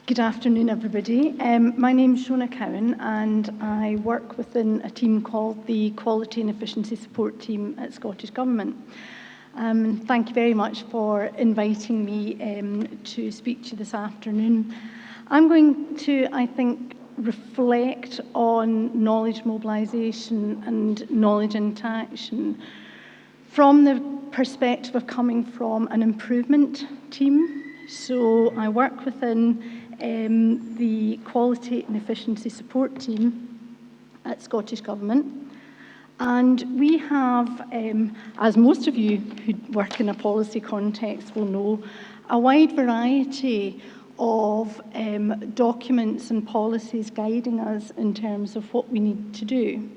Good afternoon, everybody. My name is Shona Cowan, and I work within a team called the Quality and Efficiency Support Team at Scottish Government. Thank you very much for inviting me to speak to you this afternoon. I'm going to, I think, reflect on knowledge mobilisation and knowledge interaction from the perspective of coming from an improvement team. So I work within the Quality and Efficiency Support Team at Scottish Government. And we have, as most of you who work in a policy context will know, a wide variety of documents and policies guiding us in terms of what we need to do.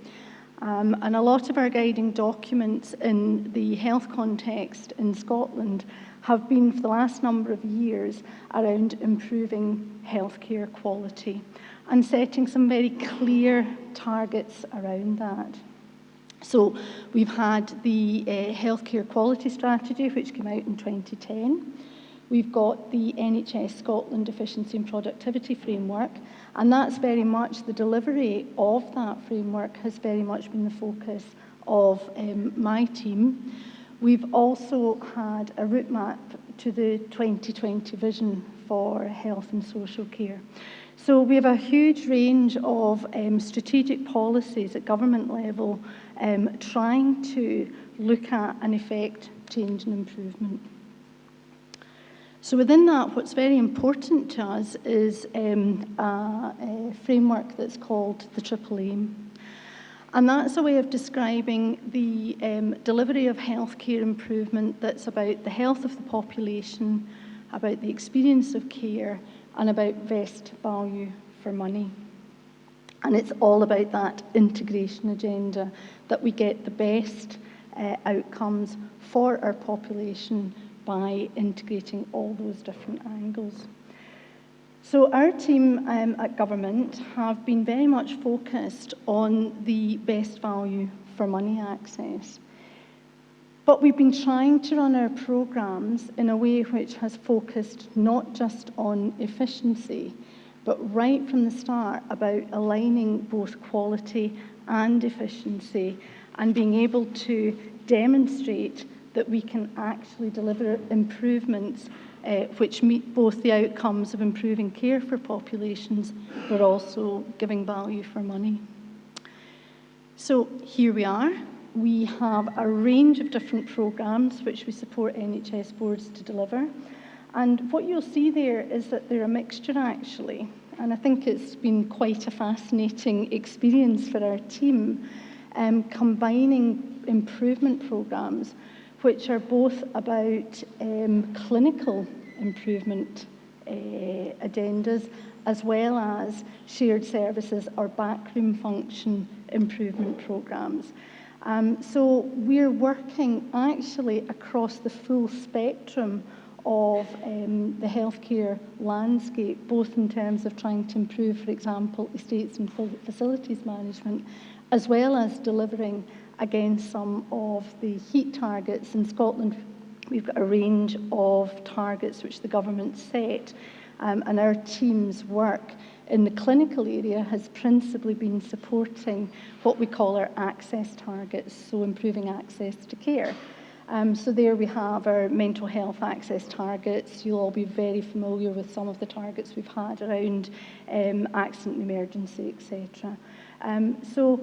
And a lot of our guiding documents in the health context in Scotland have been for the last number of years around improving healthcare quality and setting some very clear targets around that. So we've had the healthcare quality strategy, which came out in 2010. We've got the NHS Scotland Efficiency and Productivity Framework, and that's very much the delivery of that framework has very much been the focus of my team. We've also had a route map to the 2020 vision for health and social care. So we have a huge range of strategic policies at government level trying to look at and effect change and improvement. So within that, what's very important to us is a framework that's called the Tripoli. And that's a way of describing the delivery of healthcare improvement that's about the health of the population, about the experience of care, and about best value for money. And it's all about that integration agenda, that we get the best outcomes for our population by integrating all those different angles. So our team at government have been very much focused on the best value for money access. But we've been trying to run our programmes in a way which has focused not just on efficiency, but right from the start about aligning both quality and efficiency and being able to demonstrate that we can actually deliver improvements which meet both the outcomes of improving care for populations, but also giving value for money. So here we are. We have a range of different programmes which we support NHS boards to deliver. And what you'll see there is that they're a mixture actually. And I think it's been quite a fascinating experience for our team, combining improvement programmes which are both about clinical improvement agendas as well as shared services or backroom function improvement programmes. So we're working actually across the full spectrum of the healthcare landscape, both in terms of trying to improve, for example, estates and facilities management, as well as delivering against some of the heat targets. In Scotland, we've got a range of targets which the government set, and our team's work in the clinical area has principally been supporting what we call our access targets, so improving access to care. So there we have our mental health access targets. You'll all be very familiar with some of the targets we've had around accident and emergency, etc. So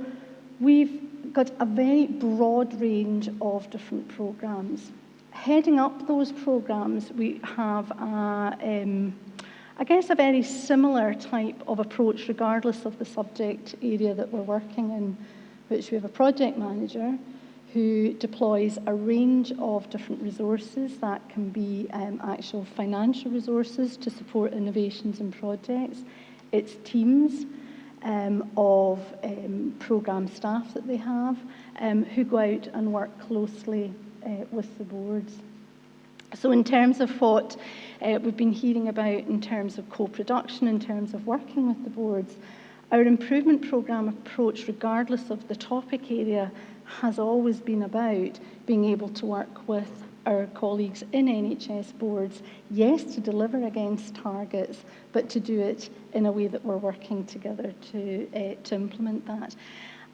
we've got a very broad range of different programmes. Heading up those programmes, we have I guess a very similar type of approach regardless of the subject area that we're working in, which we have a project manager who deploys a range of different resources. That can be actual financial resources to support innovations and projects. It's teams of programme staff that they have who go out and work closely with the boards. So in terms of what we've been hearing about in terms of co-production, in terms of working with the boards, our improvement programme approach, regardless of the topic area, has always been about being able to work with our colleagues in NHS boards, yes, to deliver against targets, but to do it in a way that we're working together to implement that.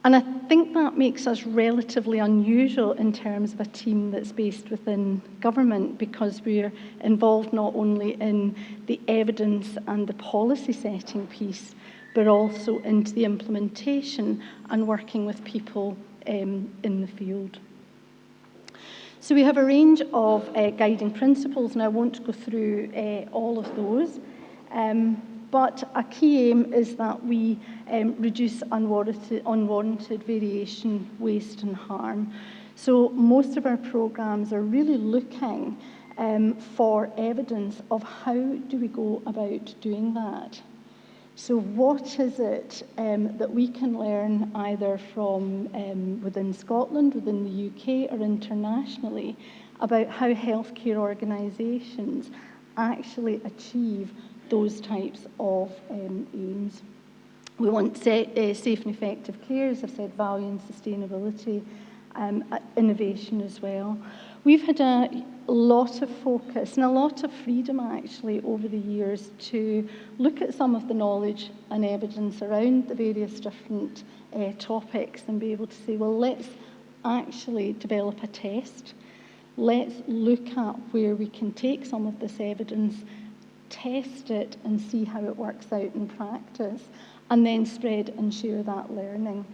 And I think that makes us relatively unusual in terms of a team that's based within government, because we're involved not only in the evidence and the policy setting piece, but also into the implementation and working with people in the field. So we have a range of guiding principles, and I won't go through all of those. But a key aim is that we reduce unwarranted variation, waste and harm. So most of our programmes are really looking for evidence of how do we go about doing that. So what is it that we can learn either from within Scotland, within the UK or internationally about how healthcare organisations actually achieve those types of aims. We want safe and effective care, as I've said, value and sustainability, innovation as well. We've had a lot of focus and a lot of freedom actually over the years to look at some of the knowledge and evidence around the various different topics and be able to say, well, let's actually develop a test. Let's look at where we can take some of this evidence, test it and see how it works out in practice, and then spread and share that learning.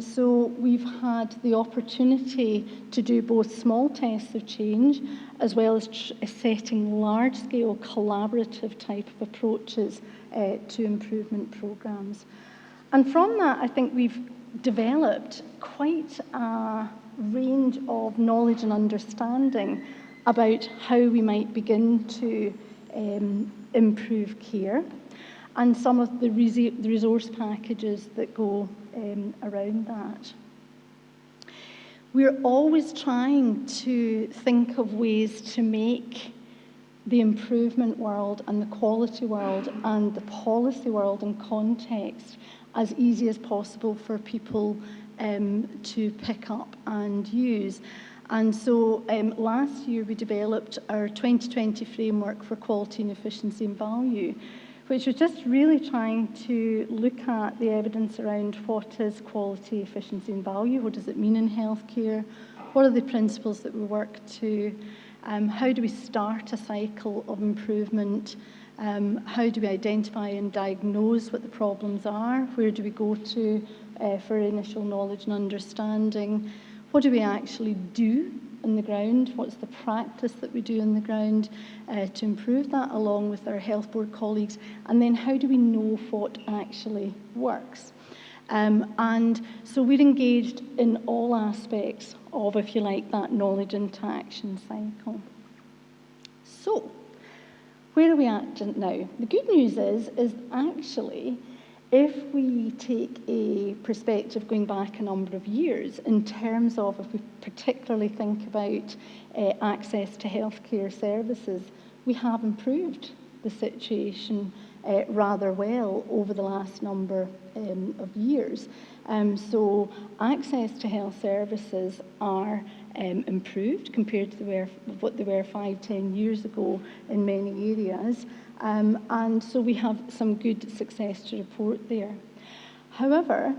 So we've had the opportunity to do both small tests of change as well as setting large-scale collaborative type of approaches to improvement programmes. And from that, I think we've developed quite a range of knowledge and understanding about how we might begin to improve care, and some of the resource packages that go around that. We're always trying to think of ways to make the improvement world and the quality world and the policy world and context as easy as possible for people to pick up and use. And so last year we developed our 2020 framework for quality and efficiency and value, which was just really trying to look at the evidence around what is quality, efficiency and value, what does it mean in healthcare, what are the principles that we work to, how do we start a cycle of improvement, how do we identify and diagnose what the problems are, where do we go to for initial knowledge and understanding, what do we actually do on the ground, what's the practice that we do on the ground to improve that along with our health board colleagues, and then how do we know what actually works. And so we're engaged in all aspects of, if you like, that knowledge into action cycle. So, where are we at now? The good news is actually, if we take a perspective going back a number of years in terms of, if we particularly think about access to healthcare services, we have improved the situation rather well over the last number of years. So access to health services are improved compared to what they were 5-10 years ago in many areas. And so we have some good success to report there. However,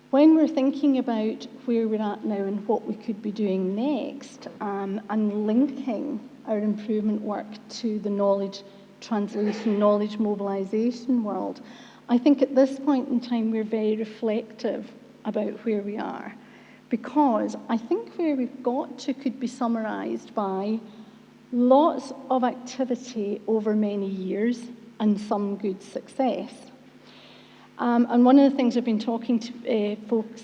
when we're thinking about where we're at now and what we could be doing next, and linking our improvement work to the knowledge translation, knowledge mobilisation world, I think at this point in time we're very reflective about where we are, because I think where we've got to could be summarised by lots of activity over many years and some good success. And one of the things I've been talking to folks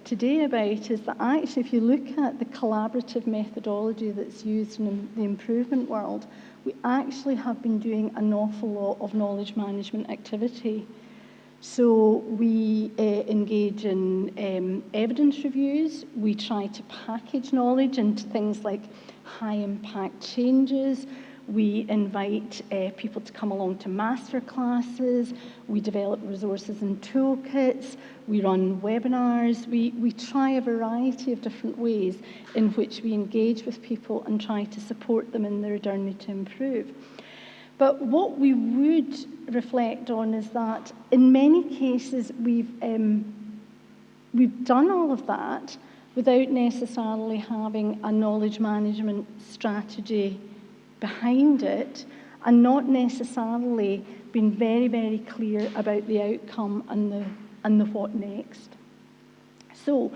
today about is that actually if you look at the collaborative methodology that's used in the improvement world, we actually have been doing an awful lot of knowledge management activity. So we engage in evidence reviews, we try to package knowledge into things like high impact changes, We invite people to come along to master classes. We develop resources and toolkits. We run webinars. We try a variety of different ways in which we engage with people and try to support them in their journey to improve. But what we would reflect on is that in many cases we've done all of that without necessarily having a knowledge management strategy behind it, and not necessarily been very, very clear about the outcome and the what next. So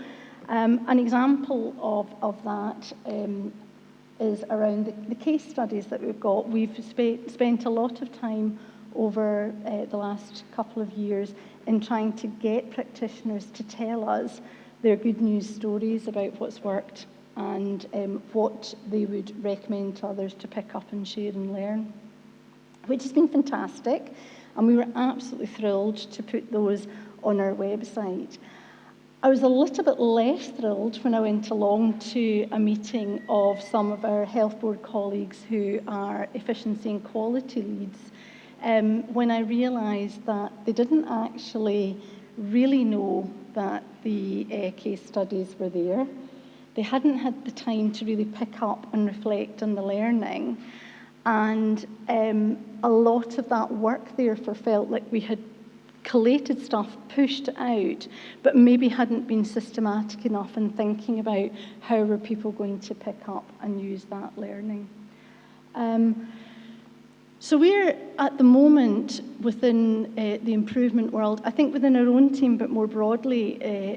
an example of that is around the case studies that we've got. We've spent a lot of time over the last couple of years in trying to get practitioners to tell us their good news stories about what's worked and what they would recommend to others to pick up and share and learn, which has been fantastic, and we were absolutely thrilled to put those on our website. I was a little bit less thrilled when I went along to a meeting of some of our health board colleagues who are efficiency and quality leads, when I realised that they didn't actually really know that the case studies were there. They hadn't had the time to really pick up and reflect on the learning. And a lot of that work therefore felt like we had collated stuff, pushed it out, but maybe hadn't been systematic enough in thinking about how were people going to pick up and use that learning. So we're, at the moment, within the improvement world, I think within our own team, but more broadly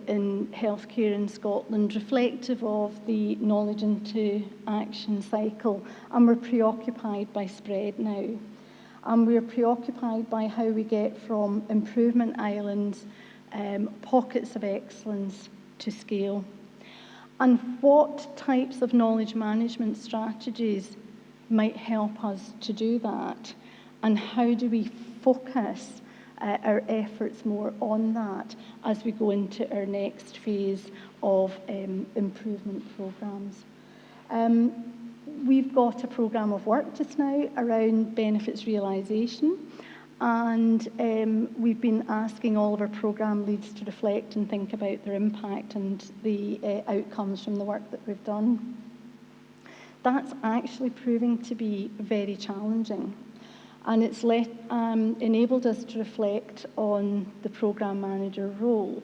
in healthcare in Scotland, reflective of the knowledge into action cycle, and we're preoccupied by spread now. And we're preoccupied by how we get from improvement islands, pockets of excellence, to scale. And what types of knowledge management strategies might help us to do that, and how do we focus our efforts more on that as we go into our next phase of improvement programmes. We've got a programme of work just now around benefits realisation, and we've been asking all of our programme leads to reflect and think about their impact and the outcomes from the work that we've done. That's actually proving to be very challenging, and it's enabled us to reflect on the programme manager role,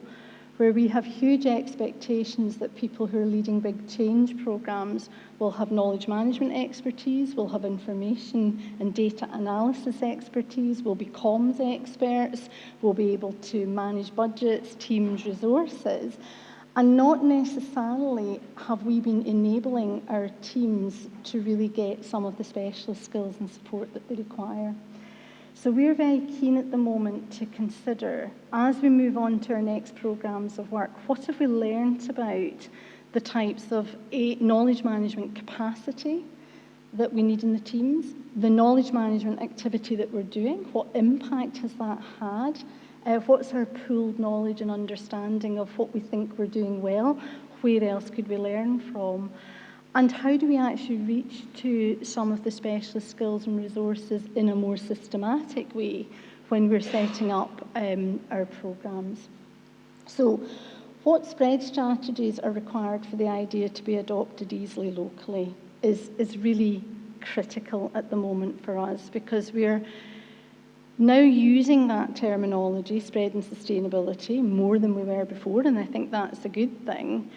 where we have huge expectations that people who are leading big change programmes will have knowledge management expertise, will have information and data analysis expertise, will be comms experts, will be able to manage budgets, teams, resources. And not necessarily have we been enabling our teams to really get some of the specialist skills and support that they require. So we're very keen at the moment to consider, as we move on to our next programmes of work, what have we learnt about the types of knowledge management capacity that we need in the teams, the knowledge management activity that we're doing, what impact has that had? What's our pooled knowledge and understanding of what we think we're doing well? Where else could we learn from? And how do we actually reach to some of the specialist skills and resources in a more systematic way when we're setting up our programmes? So what spread strategies are required for the idea to be adopted easily locally is really critical at the moment for us, because we're now using that terminology, spread and sustainability, more than we were before, and I think that's a good thing.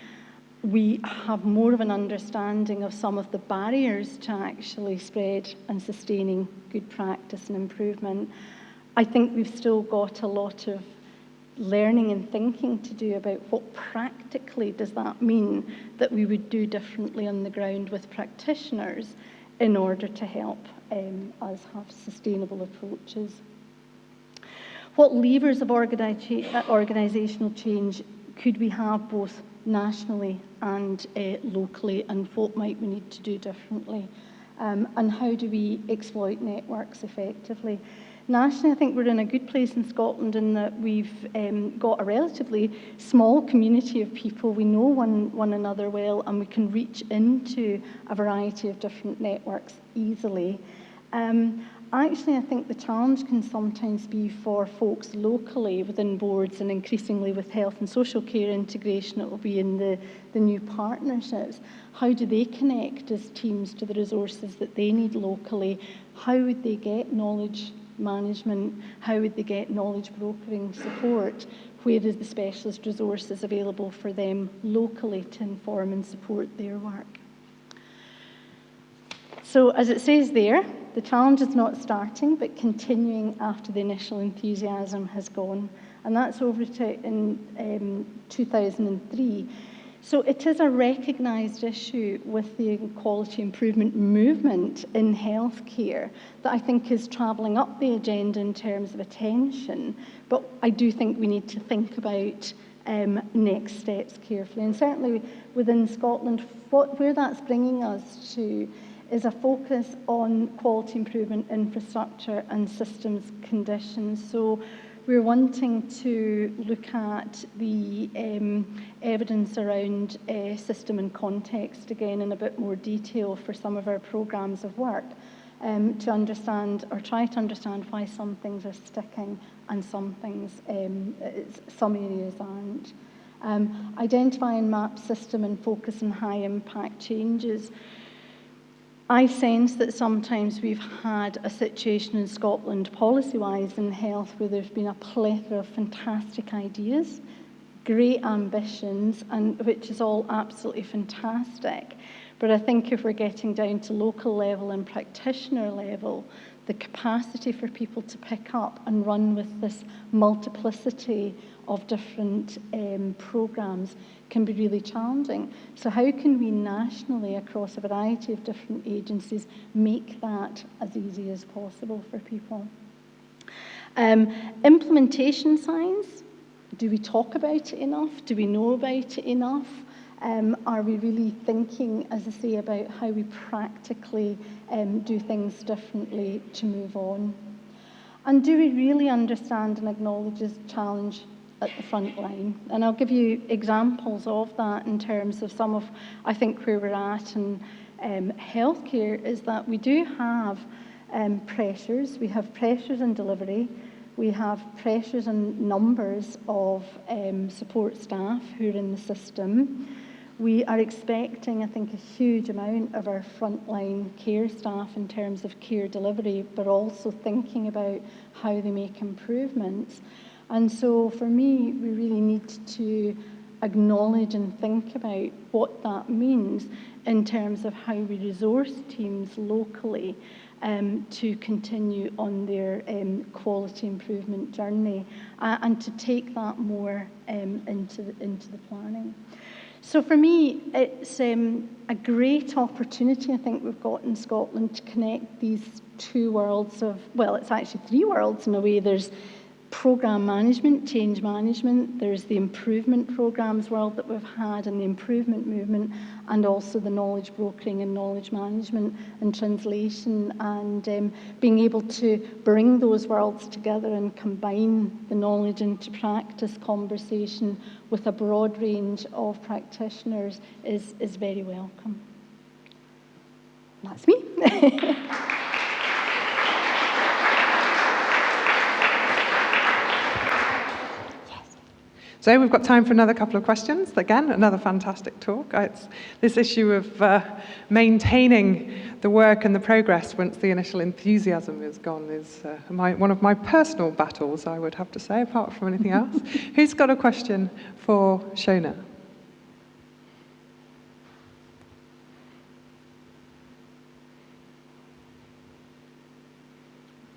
We have more of an understanding of some of the barriers to actually spread and sustaining good practice and improvement. I think we've still got a lot of learning and thinking to do about what practically does that mean that we would do differently on the ground with practitioners in order to help us have sustainable approaches. What levers of organisational change could we have both nationally and locally, and what might we need to do differently? And how do we exploit networks effectively? Nationally, I think we're in a good place in Scotland in that we've got a relatively small community of people. We know one another well, and we can reach into a variety of different networks easily. Actually, I think the challenge can sometimes be for folks locally within boards, and increasingly with health and social care integration, it will be in the new partnerships. How do they connect as teams to the resources that they need locally? How would they get knowledge management? How would they get knowledge brokering support? Where is the specialist resources available for them locally to inform and support their work? So as it says there, the challenge is not starting, but continuing after the initial enthusiasm has gone. And that's over to in 2003. So it is a recognised issue with the quality improvement movement in healthcare that I think is travelling up the agenda in terms of attention. But I do think we need to think about next steps carefully. And certainly within Scotland, where that's bringing us to is a focus on quality improvement infrastructure and systems conditions. So we're wanting to look at the evidence around system and context again in a bit more detail for some of our programmes of work to understand or try to understand why some things are sticking and some things, some areas aren't. Identify and map system and focus on high impact changes. I sense that sometimes we've had a situation in Scotland, policy-wise in health, where there's been a plethora of fantastic ideas, great ambitions, and which is all absolutely fantastic. But I think if we're getting down to local level and practitioner level, the capacity for people to pick up and run with this multiplicity of different programmes can be really challenging. So how can we nationally, across a variety of different agencies, make that as easy as possible for people? Implementation signs. Do we talk about it enough? Do we know about it enough? Are we really thinking, as I say, about how we practically do things differently to move on? And do we really understand and acknowledge this challenge at the front line? And I'll give you examples of that in terms of some of, I think, where we're at in healthcare is that we do have pressures. We have pressures in delivery. We have pressures in numbers of support staff who are in the system. We are expecting, I think, a huge amount of our frontline care staff in terms of care delivery, but also thinking about how they make improvements. And so for me, we really need to acknowledge and think about what that means in terms of how we resource teams locally to continue on their quality improvement journey and to take that more into the planning. So for me, it's a great opportunity I think we've got in Scotland to connect these two worlds of, well, it's actually three worlds in a way. There's programme management, change management, there's the improvement programmes world that we've had and the improvement movement, and also the knowledge brokering and knowledge management and translation, and being able to bring those worlds together and combine the knowledge into practice conversation with a broad range of practitioners is very welcome. That's me. So we've got time for another couple of questions. Again, another fantastic talk. It's this issue of maintaining the work and the progress once the initial enthusiasm is gone is one of my personal battles, I would have to say, apart from anything else. Who's got a question for Shona?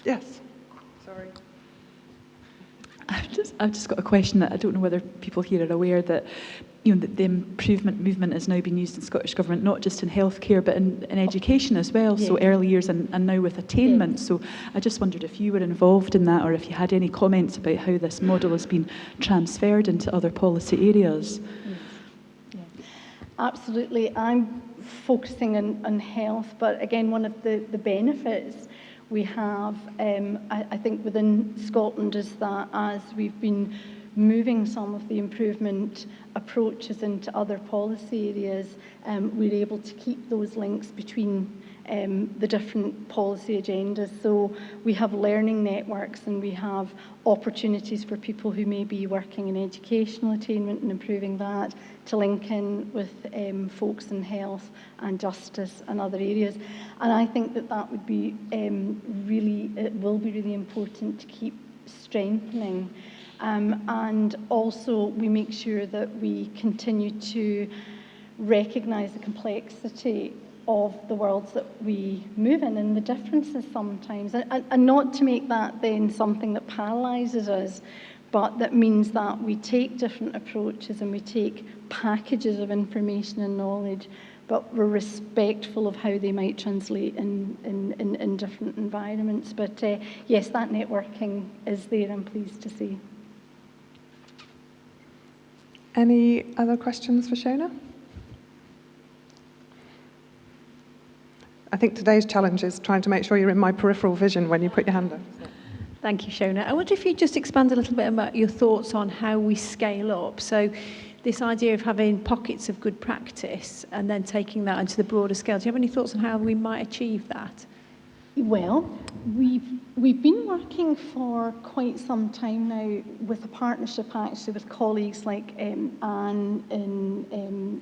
Yes. Sorry. I've just got a question that I don't know whether people here are aware that, you know, the improvement movement is now being used in Scottish Government, not just in healthcare, but in education as well, yeah. So early years and now with attainment. Yeah. So I just wondered if you were involved in that or if you had any comments about how this model has been transferred into other policy areas. Yes. Yeah. Absolutely. I'm focusing on health, but again, one of the benefits we have, I think within Scotland, is that as we've been moving some of the improvement approaches into other policy areas, we're able to keep those links between the different policy agendas. So we have learning networks and we have opportunities for people who may be working in educational attainment and improving that to link in with folks in health and justice and other areas. And I think that that would be it will be really important to keep strengthening. And also we make sure that we continue to recognise the complexity of the worlds that we move in and the differences sometimes, and not to make that then something that paralyses us, but that means that we take different approaches and we take packages of information and knowledge, but we're respectful of how they might translate in different environments. But yes, that networking is there, I'm pleased to say. Any other questions for Shona? I think today's challenge is trying to make sure you're in my peripheral vision when you put your hand up. Thank you, Shona. I wonder if you just expand a little bit about your thoughts on how we scale up. So this idea of having pockets of good practice and then taking that into the broader scale. Do you have any thoughts on how we might achieve that? Well, we've been working for quite some time now with a partnership actually with colleagues like Anne in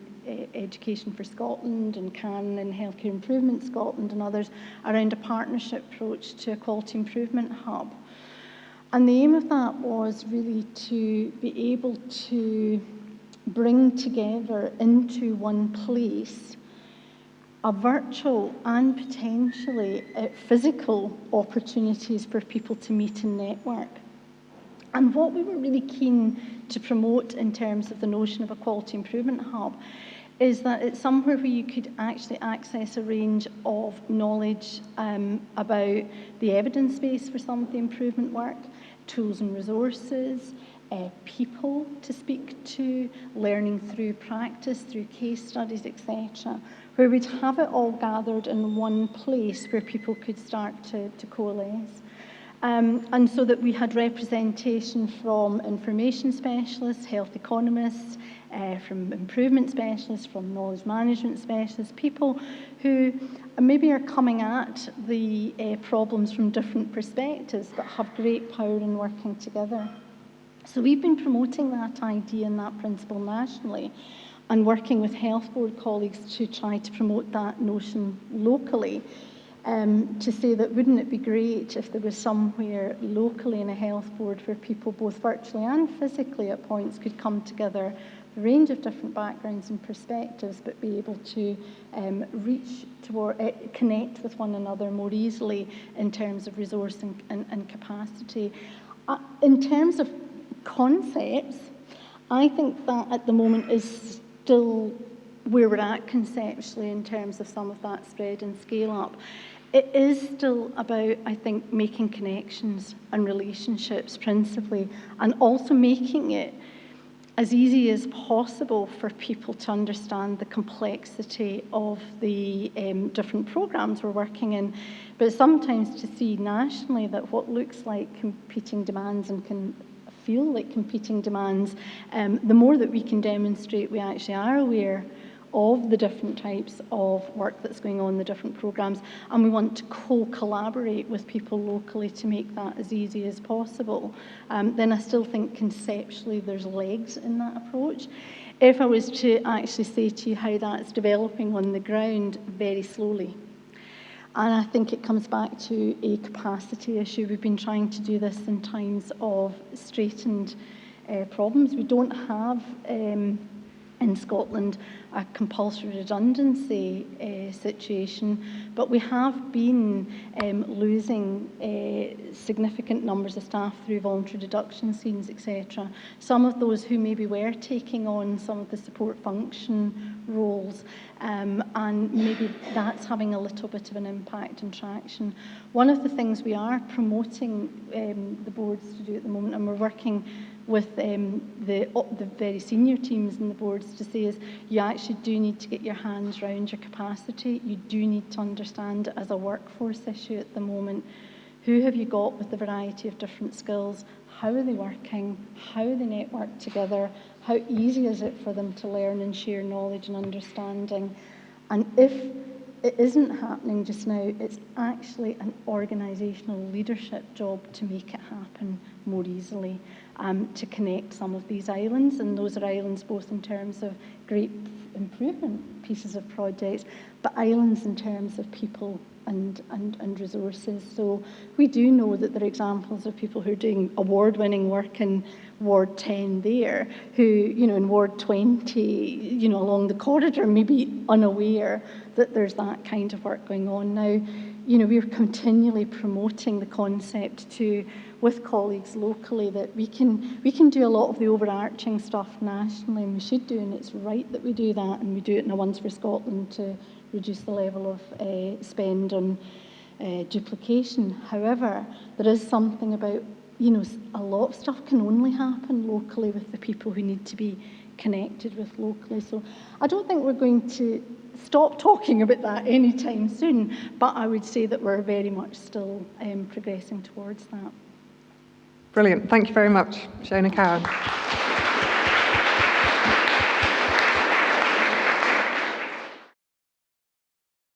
Education for Scotland and Karen in Healthcare Improvement Scotland and others around a partnership approach to a quality improvement hub. And the aim of that was really to be able to bring together into one place a virtual and potentially physical opportunities for people to meet and network. And what we were really keen to promote in terms of the notion of a quality improvement hub is that it's somewhere where you could actually access a range of knowledge about the evidence base for some of the improvement work, tools and resources, people to speak to, learning through practice, through case studies, etc., where we'd have it all gathered in one place where people could start to coalesce. And so that we had representation from information specialists, health economists, from improvement specialists, from knowledge management specialists, people who maybe are coming at the problems from different perspectives but have great power in working together. So we've been promoting that idea and that principle nationally and working with health board colleagues to try to promote that notion locally. To say that wouldn't it be great if there was somewhere locally in a health board where people both virtually and physically at points could come together, a range of different backgrounds and perspectives, but be able to reach toward, connect with one another more easily in terms of resource and capacity. In terms of concepts, I think that at the moment is still where we're at conceptually in terms of some of that spread and scale up. It is still about, I think, making connections and relationships principally, and also making it as easy as possible for people to understand the complexity of the different programs we're working in, but sometimes to see nationally that what looks like competing demands and can feel like competing demands, the more that we can demonstrate we actually are aware of the different types of work that's going on in the different programs, and we want to co-collaborate with people locally to make that as easy as possible, then I still think conceptually there's legs in that approach. If I was to actually say to you how that's developing on the ground, very slowly. And I think it comes back to a capacity issue. We've been trying to do this in times of straitened problems. We don't have in Scotland a compulsory redundancy situation, but we have been losing significant numbers of staff through voluntary reduction schemes, etc. Some of those who maybe were taking on some of the support function roles, and maybe that's having a little bit of an impact and traction. One of the things we are promoting the boards to do at the moment, and we're working with the very senior teams in the boards to say is you actually do need to get your hands around your capacity. You do need to understand it as a workforce issue at the moment. Who have you got with the variety of different skills? How are they working? How are they networked together? How easy is it for them to learn and share knowledge and understanding? And if it isn't happening just now, it's actually an organisational leadership job to make it happen more easily, to connect some of these islands. And those are islands both in terms of great improvement pieces of projects, but islands in terms of people and resources. So we do know that there are examples of people who are doing award-winning work in Ward 10 there, who, in Ward 20, along the corridor, may be unaware that there's that kind of work going on. Now, we're continually promoting the concept with colleagues locally that we can do a lot of the overarching stuff nationally, and we should do, and it's right that we do that, and we do it in a Once for Scotland to reduce the level of spend on duplication. However, there is something about, a lot of stuff can only happen locally with the people who need to be connected with locally. So I don't think we're going to stop talking about that anytime soon, but I would say that we're very much still progressing towards that. Brilliant. Thank you very much, Shona, Cowan.